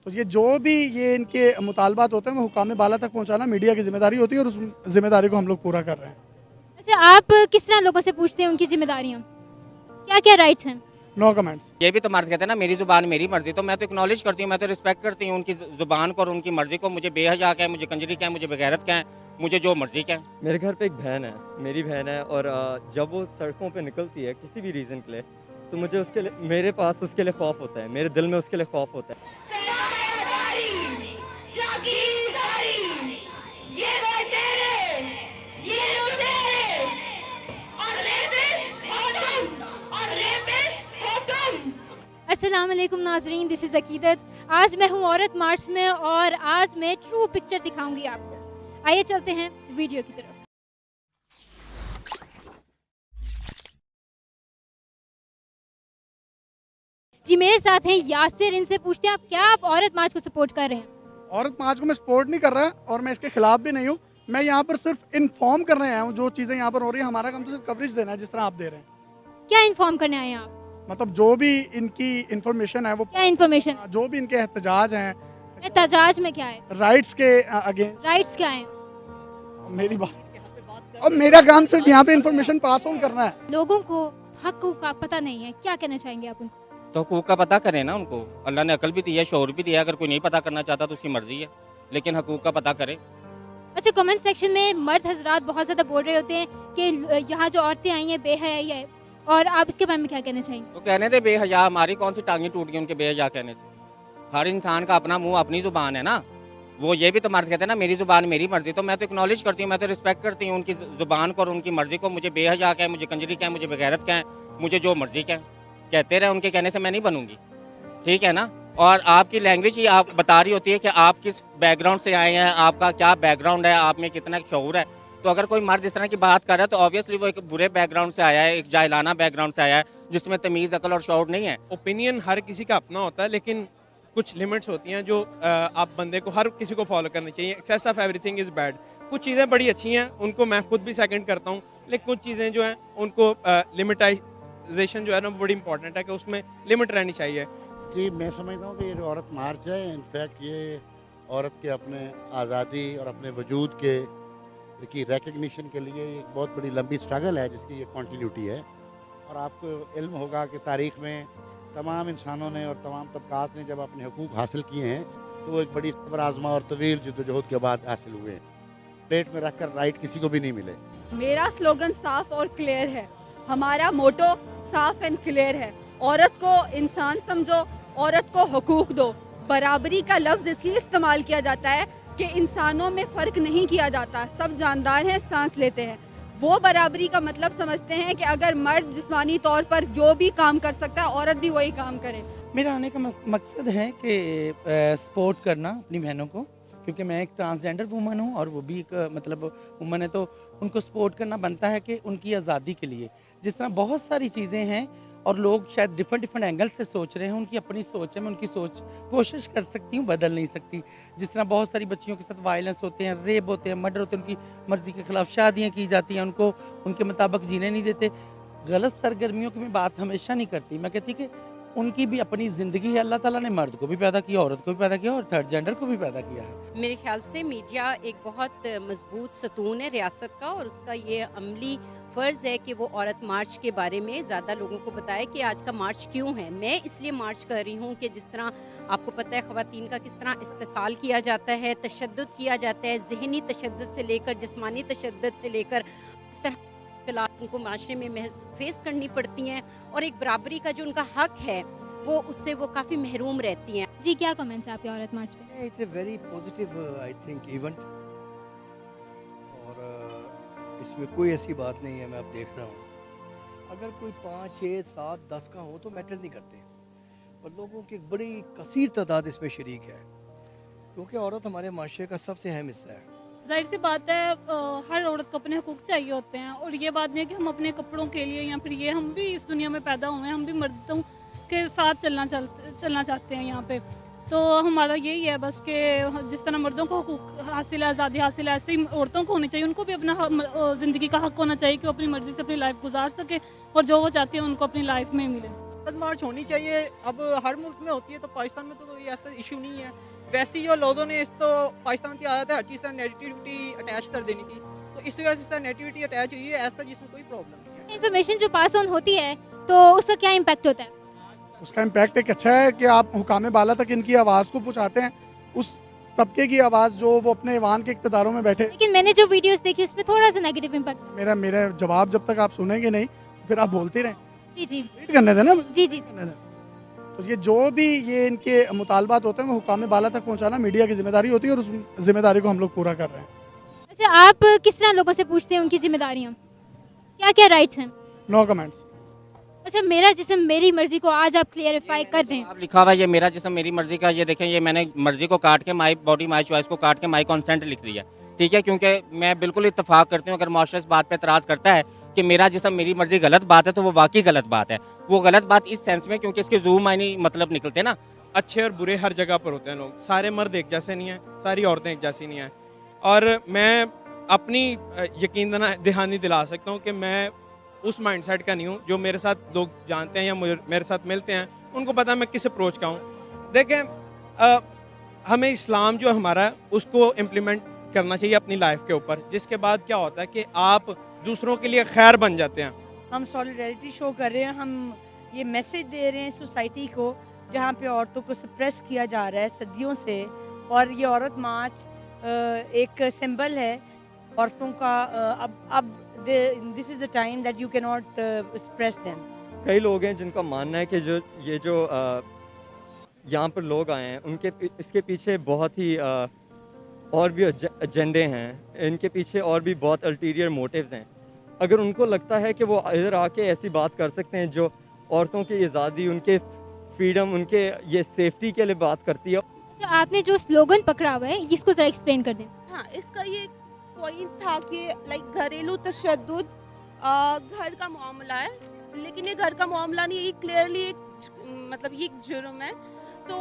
तो ये जो भी ये इनके मुतालबात होते हैं वो हुकाम बाला तक पहुँचाना मीडिया की ज़िम्मेदारी होती है और उस ज़िम्मेदारी को हम लोग पूरा कर रहे हैं। अच्छा, आप किस तरह लोगों से पूछते हैं उनकी ज़िम्मेदारियाँ? क्या-क्या राइट्स हैं? No comments. ये भी तो मर्द कहते हैं ना, मेरी ज़ुबान मेरी मर्ज़ी, तो मैं तो एक्नॉलेज करती हूँ, मैं तो रिस्पेक्ट करती हूँ उनकी ज़ुबान को और उनकी मर्ज़ी को। मुझे बेहया क्या है, मुझे कंजरी क्या है, मुझे बेगैरत क्या है, मुझे जो मर्ज़ी क्या है। मेरे घर पे एक बहन है, मेरी बहन है और जब वो सड़कों पे निकलती है किसी भी रीज़न के लिए, तो मुझे उसके लिए मेरे पास उसके लिए खौफ होता है, मेरे दिल में उसके लिए खौफ होता है। अस्सलाम वालेकुम नाज़रीन, दिस इज़ अकीदत। आज मैं हूँ औरत मार्च में और आज मैं ट्रू पिक्चर दिखाऊंगी आपको। आइए चलते हैं वीडियो की तरफ। जी मेरे साथ हैं यासिर, इनसे पूछते हैं आप क्या आप औरत मार्च को सपोर्ट कर रहे हैं? औरत मार्च को मैं सपोर्ट नहीं कर रहा और मैं इसके खिलाफ भी नहीं हूँ। मैं यहाँ पर सिर्फ इन्फॉर्म करने आया हूँ जो चीज़ें यहाँ पर हो रही है। हमारा काम तो सिर्फ कवरेज देना है जिस तरह आप दे रहे हैं। क्या इन्फॉर्म करने आए हैं आप? मतलब जो भी इनकी इंफॉर्मेशन है वो क्या इन्फॉर्मेशन? जो भी इनके एहतजाज हैं एहतजाज में क्या है? राइट्स के अगेंस्ट। राइट्स क्या हैं? मेरी बात और मेरा काम सिर्फ यहाँ पे इंफॉर्मेशन पास ऑन करना है। लोगों को हक का पता नहीं है, क्या कहना चाहेंगे आप उनको? तो हकूक़ का पता करें ना उनको। अल्लाह ने अकल भी दी है, शऊर भी दिया है। अगर कोई नहीं पता करना चाहता तो उसकी मर्ज़ी है, लेकिन हकूक़ का पता करें। अच्छा, कमेंट सेक्शन में मर्द हजरात बहुत ज़्यादा बोल रहे होते हैं कि यहाँ जो औरतें आई हैं बेहयाई है, और आप इसके बारे में क्या कहना चाहेंगे? तो कहने दे बेहया, हमारी कौन सी टांगें टूट गई उनके बेहया कहने से। हर इंसान का अपना मुँह, अपनी ज़ुबान है ना। वो ये भी तो मर्द कहते हैं ना, मेरी ज़ुबान मेरी मर्ज़ी, तो मैं तो एक्नॉलेज करती हूँ, मैं तो रिस्पेक्ट करती हूँ उनकी ज़ुबान को और उनकी मर्ज़ी को। मुझे बेहया क्या है, मुझे कंजरी क्या है, मुझे बेगैरत क्या है, मुझे जो मर्ज़ी क्या है। कहते रहे, उनके कहने से मैं नहीं बनूंगी, ठीक है ना। और आपकी लैंग्वेज ही आप बता रही होती है कि आप किस बैकग्राउंड से आए हैं, आपका क्या बैकग्राउंड है, आप में कितना शऊर है। तो अगर कोई मर्द इस तरह की बात कर रहा है तो ऑब्वियसली वो एक बुरे बैकग्राउंड से आया है, एक जाहिलाना बैकग्राउंड से आया है जिसमें तमीज़, अकल और शऊर नहीं है। ओपिनियन हर किसी का अपना होता है, लेकिन कुछ लिमिट्स होती हैं जो आप बंदे को, हर किसी को फॉलो करनी चाहिए। Excess of everything is bad. कुछ चीज़ें बड़ी अच्छी हैं, उनको मैं खुद भी सेकंड करता हूँ, लेकिन कुछ चीज़ें जो हैं उनको लिमिटाइजेशन जो है ना बड़ी इंपॉर्टेंट है कि उसमें लिमिट रहनी चाहिए। जी, मैं समझता हूँ कि ये जो औरत मार्च है, इनफैक्ट ये औरत के अपने आज़ादी और अपने वजूद के की रिकग्निशन के लिए एक बहुत बड़ी लंबी स्ट्रगल है जिसकी ये कंटिन्यूटी है। और आपको इल्म होगा कि तारीख़ में तमाम इंसानों ने और तमाम तबकात ने जब अपने हकूक़ हासिल किए हैं तो वो एक बड़ी सब्र आज़मा और तवील जद्दोजहद के बाद हासिल हुए हैं। प्लेट में रख कर राइट किसी को भी नहीं मिले। मेरा स्लोगन साफ और क्लियर है, हमारा मोटो साफ एंड क्लियर है। औरत को इंसान समझो, औरत को हकूक दो। बराबरी का लफ्ज़ इसलिए इस्तेमाल किया जाता है कि इंसानों में फ़र्क नहीं किया जाता, सब जानदार हैं, सांस लेते हैं। वो बराबरी का मतलब समझते हैं कि अगर मर्द जिस्मानी तौर पर जो भी काम कर सकता है, औरत भी वही काम करे। मेरा आने का मकसद है कि सपोर्ट करना अपनी बहनों को, क्योंकि मैं एक ट्रांसजेंडर वुमन हूँ और वो भी एक मतलब वुमन है, तो उनको सपोर्ट करना बनता है कि उनकी आज़ादी के लिए। जिस तरह बहुत सारी चीज़ें हैं और लोग शायद डिफरेंट एंगल से सोच रहे हैं, उनकी अपनी सोच है, मैं उनकी सोच कोशिश कर सकती हूँ, बदल नहीं सकती। जिस तरह बहुत सारी बच्चियों के साथ वायलेंस होते हैं, रेप होते हैं, मर्डर होते हैं, उनकी मर्ज़ी के ख़िलाफ़ शादियाँ की जाती हैं, उनको उनके मुताबिक जीने नहीं देते। गलत सरगर्मियों की मैं बात हमेशा नहीं करती। मैं कहती कि उनकी भी अपनी ज़िंदगी है, अल्लाह ताला ने मर्द को भी पैदा किया, औरत को भी पैदा किया और थर्ड जेंडर को भी पैदा किया है। मेरे ख्याल से मीडिया एक बहुत मजबूत सतून है रियासत का, और उसका ये अमली फ़र्ज़ है कि वो औरत मार्च के बारे में ज़्यादा लोगों को बताए कि आज का मार्च क्यों है। मैं इसलिए मार्च कर रही हूँ कि जिस तरह आपको पता है ख़वातीन का किस तरह इस्तेसाल किया जाता है, तशद्दुद किया जाता है, ज़हनी तशद्दुद से लेकर जिस्मानी तशद्दुद से लेकर उनको माशरे में फेस करनी पड़ती हैं, और एक बराबरी का जो उनका हक है वो उससे वो काफ़ी महरूम रहती हैं। जी क्या कमेंट्स हैं आपके औरत मार्च पे? It's a very positive I think event, और इसमें कोई ऐसी बात नहीं है। मैं अब देख रहा हूँ अगर कोई 5, 6, 7, 10 का हो तो मैटर नहीं करते, पर लोगों की एक बड़ी कसीर तादाद इसमें शरीक है, क्योंकि औरत हमारे माशरे का सबसे अहम हिस्सा है। जाहिर सी बात है, हर औरत को अपने हकूक़ चाहिए होते हैं, और ये बात नहीं है कि हम अपने कपड़ों के लिए या फिर ये हम भी इस दुनिया में पैदा हुए हैं, हम भी मर्दों के साथ चलना चाहते हैं यहाँ पे। तो हमारा यही है बस कि जिस तरह मर्दों को हकूक़ हासिल है, आज़ादी हासिल है, ऐसे ही औरतों को होनी चाहिए। उनको भी अपना ज़िंदगी का हक होना चाहिए कि वो अपनी मर्ज़ी से अपनी लाइफ गुजार सके और जो वो चाहती है उनको अपनी लाइफ में मिले। औरत मार्च होनी चाहिए। अब हर मुल्क में होती है, तो पाकिस्तान में तो कोई ऐसा इशू नहीं है। वैसे ही जो लोगों ने इस तो पाकिस्तान की आदत है हर चीज़ से नेगेटिविटी अटैच कर देनी थी, तो इस वजह से नेगेटिविटी अटैच हुई है, ऐसा जिसमें कोई प्रॉब्लम नहीं है। इन्फॉर्मेशन जो पास ऑन होती है तो उसका क्या इम्पैक्ट होता है? उसका इम्पैक्ट एक अच्छा है कि आप हुकाम बाला तक इनकी आवाज़ को पहुँचाते हैं, उस तबके की आवाज़ जो वो अपने ईवान के इक़्तिदारों में बैठे। लेकिन मैंने जो वीडियोस देखी उसमें थोड़ा सा नेगेटिव इम्पैक्ट। मेरा जवाब जब तक आप सुनेंगे नहीं फिर आप बोलते रहें, जी जी वेट करने दें ना। जी जी। करने दें। तो ये जो भी ये इनके मुतालबात होते हैं वो हुकाम बाला तक पहुँचाना मीडिया की जिम्मेदारी होती है, और उस जिम्मेदारी को हम लोग पूरा कर रहे हैं। अच्छा, आप किस तरह लोगों से पूछते हैं उनकी जिम्मेदारियाँ, क्या क्या राइट्स हैं? No comments. अच्छा, मेरा जिस्म मेरी मर्जी को आज आप क्लियरिफाई कर दें। आप लिखा हुआ है ये मेरा जिस्म मेरी मर्जी का, ये देखें, ये मैंने मर्जी को काट के माई बॉडी माई चॉइस को काट के माई कॉन्सेंट लिख दिया, ठीक है, क्योंकि मैं बिल्कुल इत्तेफाक करती हूँ अगर मुआशरा इस बात पे एतराज़ करता है कि मेरा जिस्म मेरी मर्जी गलत बात है, तो वो वाकई गलत बात है। वो गलत बात इस सेंस में क्योंकि इसके जूम मायने मतलब निकलते ना। अच्छे और बुरे हर जगह पर होते हैं लोग, सारे मर्द एक जैसे नहीं हैं, सारी औरतें एक जैसी नहीं हैं। और मैं अपनी यकीन दहानी दिला सकता हूँ कि मैं उस माइंडसेट का नहीं हूँ। जो मेरे साथ लोग जानते हैं या मेरे साथ मिलते हैं, उनको पता है मैं किस अप्रोच का हूँ। देखें, हमें इस्लाम जो हमारा है उसको इम्प्लीमेंट करना चाहिए अपनी लाइफ के ऊपर, जिसके बाद क्या होता है कि आप दूसरों के लिए खैर बन जाते हैं। हम सॉलिडारिटी शो कर रहे हैं, हम ये मैसेज दे रहे हैं सोसाइटी को जहाँ पे औरतों को सप्रेस किया जा रहा है सदियों से, और ये औरत मार्च एक सिंबल है औरतों का। अब this is the time that you can not suppress them. कई लोग हैं जिनका मानना है कि जो यहाँ पर लोग आए हैं उनके इसके पीछे बहुत ही और भी एजेंडे हैं, इनके पीछे और भी बहुत अल्टीरियर मोटिव्स हैं। अगर उनको लगता है कि वो इधर आके ऐसी बात कर सकते हैं जो औरतों की आज़ादी, उनके फ्रीडम, उनके ये सेफ्टी के लिए बात करती है। अच्छा, आपने जो स्लोगन पकड़ा हुआ है इसको ज़रा एक्सप्लेन कर दें। हाँ, इसका ये पॉइंट था कि लाइक घरेलू तशद्दुद घर का मामला है, लेकिन ये घर का मामला नहीं, ये क्लियरली एक मतलब ये एक जुर्म है। तो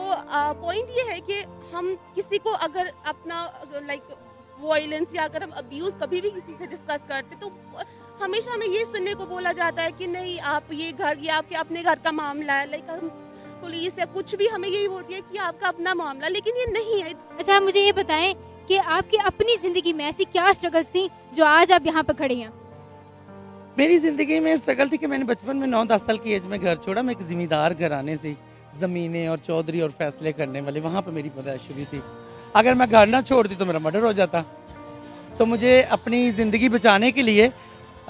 पॉइंट ये है कि हम किसी को अगर अपना लाइक वायलेंस या अगर हम अब्यूज़ कभी भी किसी से डिस्कस करते तो हमेशा हमें ये सुनने को बोला जाता है कि नहीं, आप ये घर, ये आपके अपने घर का मामला है। लाइक हम पुलिस या कुछ भी हमें यही बोलती है कि आपका अपना मामला, लेकिन ये नहीं है। अच्छा, मुझे ये बताएं कि आपकी अपनी ज़िंदगी में ऐसी क्या स्ट्रगल्स थी जो आज आप यहाँ पर खड़े हैं? मेरी ज़िंदगी में स्ट्रगल थी कि मैंने बचपन में 9-10 साल की एज में घर छोड़ा। मैं एक ज़मींदार घराने से, ज़मीनें और चौधरी और फैसले करने वाले, वहाँ पर मेरी पैदाइश हुई थी। अगर मैं घर ना छोड़ती तो मेरा मर्डर हो जाता। तो मुझे अपनी ज़िंदगी बचाने के लिए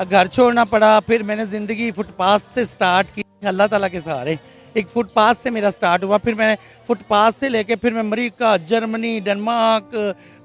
घर छोड़ना पड़ा। फिर मैंने ज़िंदगी फुटपाथ से स्टार्ट की, अल्लाह ताला के सहारे। एक फुटपाथ से मेरा स्टार्ट हुआ, फिर मैं फुटपाथ से लेके फिर मैं अमेरिका, जर्मनी, डेनमार्क,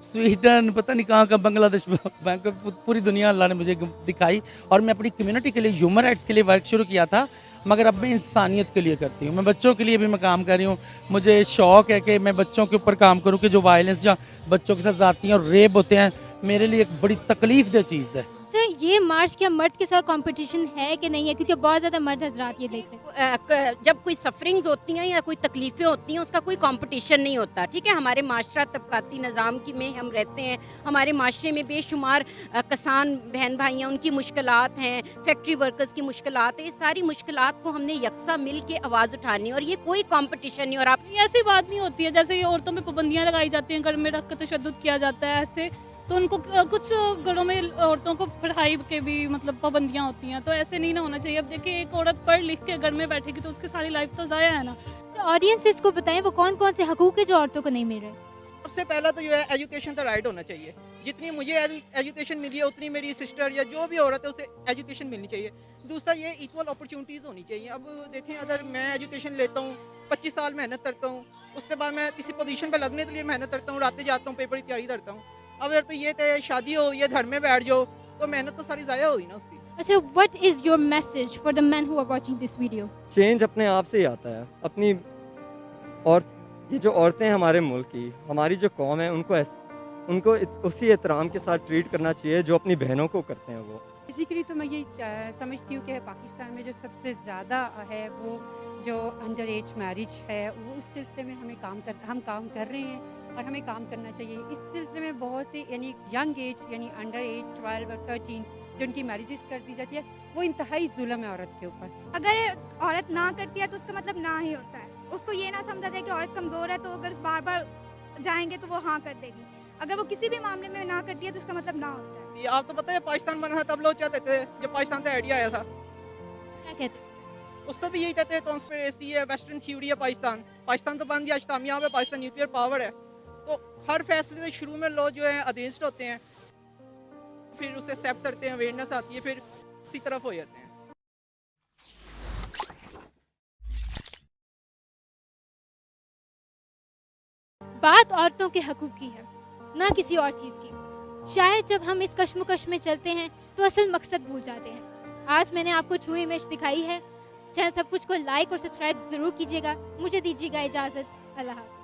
स्वीडन, पता नहीं कहाँ का, बांग्लादेश, पूरी दुनिया अल्लाह ने मुझे दिखाई। और मैं अपनी कम्युनिटी के लिए, ह्यूमन राइट्स के लिए वर्क शुरू किया था, मगर अब मैं इंसानियत के लिए करती हूँ। मैं बच्चों के लिए भी मैं काम कर रही हूँ। मुझे शौक़ है कि मैं बच्चों के ऊपर काम करूँ कि जो वायलेंस जहाँ बच्चों के साथ जाती हैं और रेप होते हैं, मेरे लिए एक बड़ी तकलीफ दह चीज़ है। अच्छा, ये मार्च क्या मर्द के साथ कंपटीशन है कि नहीं है? क्योंकि बहुत ज़्यादा मर्द हजरात ये देख रहे हैं। जब कोई सफरिंग्स होती हैं या कोई तकलीफ़ें होती हैं, उसका कोई कंपटीशन नहीं होता, ठीक है। हमारे माशरा तबकाती निज़ाम की में हम रहते हैं, हमारे माशरे में बेशुमार किसान बहन भाई हैं, उनकी मुश्किलात हैं, फैक्ट्री वर्कर्स की मुश्किलात है। इस सारी मुश्किलात को हमने यकसा मिल के आवाज़ उठानी, और ये कोई कॉम्पिटिशन नहीं। और आप ऐसी बात नहीं होती है जैसे ये औरतों में पाबंदियाँ लगाई जाती हैं, घर में रख कर तशद्दुद किया जाता है ऐसे, तो उनको कुछ घरों में औरतों को पढ़ाई के भी मतलब पाबंदियाँ होती हैं, तो ऐसे नहीं ना होना चाहिए। अब देखिए, एक औरत पढ़ लिख के घर में बैठेगी तो उसकी सारी लाइफ तो ज़ाया है ना। ऑडियंस इसको बताएं वो कौन कौन से हकूक़ है जो औरतों को नहीं मिल रहे। सबसे पहला तो जो है एजुकेशन का राइट होना चाहिए। जितनी मुझे एजुकेशन मिली है उतनी मेरी सिस्टर या जो भी औरत है उसे एजुकेशन मिलनी चाहिए। दूसरा ये इक्वल अपॉर्चुनिटीज़ होनी चाहिए। अब देखें, अगर मैं एजुकेशन लेता हूँ, 25 साल मेहनत करता हूँ, उसके बाद मैं किसी पोजीशन पर लगने के लिए मेहनत करता हूँ, रातें जाता हूँ, पेपर की तैयारी करता हूँ। अगर तो ये शादी हो या घर में बैठ जाओ तो मेहनत तो सारी ज़ाया होगी ना उसकी। अच्छा, what is your message for the man who are watching this video? Change अपने आप से ही आता है अपनी। और ये जो औरतें हैं हमारे मुल्क की, हमारी जो कौम है, उनको उसी एहतराम के साथ ट्रीट करना चाहिए जो अपनी बहनों को करते हैं वो। बेसिकली तो मैं ये समझती हूँ कि पाकिस्तान में जो सबसे ज़्यादा है वो जो अंडर एज मैरिज है, वो उस सिलसिले में हम काम कर रहे हैं और हमें काम करना चाहिए। इस सिलसिले में बहुत से यानी यंग एज यानी अंडर एज 12 और 13 जो उनकी मैरिजेस कर दी जाती है, वो इंतहाई जुल्म है औरत के ऊपर। अगर औरत ना करती है तो उसका मतलब ना ही होता है। उसको ये ना समझा जाए कि औरत कमज़ोर है, तो अगर बार बार जाएंगे तो वो हाँ कर देगी। अगर वो किसी भी मामले में ना करती है तो उसका मतलब ना होता है। ये आपको पता है पाकिस्तान बना था तब लोग चाहते थे, जब पाकिस्तान से आइडिया आया था, क्या कहते हैं? उस सब भी यही कहते हैं कॉन्स्पिरेसी है, वेस्टर्न थ्योरी है। पाकिस्तान तो बन गया अजतामिया पे, पाकिस्तान न्यूक्लियर पावर है, तो हर फैसले से शुरू में लोग जो है अगेंस्ट होते हैं, फिर उसे एक्सेप्ट करते हैं, अवेयरनेस आती है, फिर उसी तरफ हो जाते हैं। बात औरतों के हकूक़ की है, ना किसी और चीज़ की। शायद जब हम इस कश्मकश में चलते हैं तो असल मकसद भूल जाते हैं। आज मैंने आपको ट्रू इमेज दिखाई है। चैनल सब कुछ को लाइक और सब्सक्राइब ज़रूर कीजिएगा। मुझे दीजिएगा इजाज़त। अल्लाह हाफ़िज़।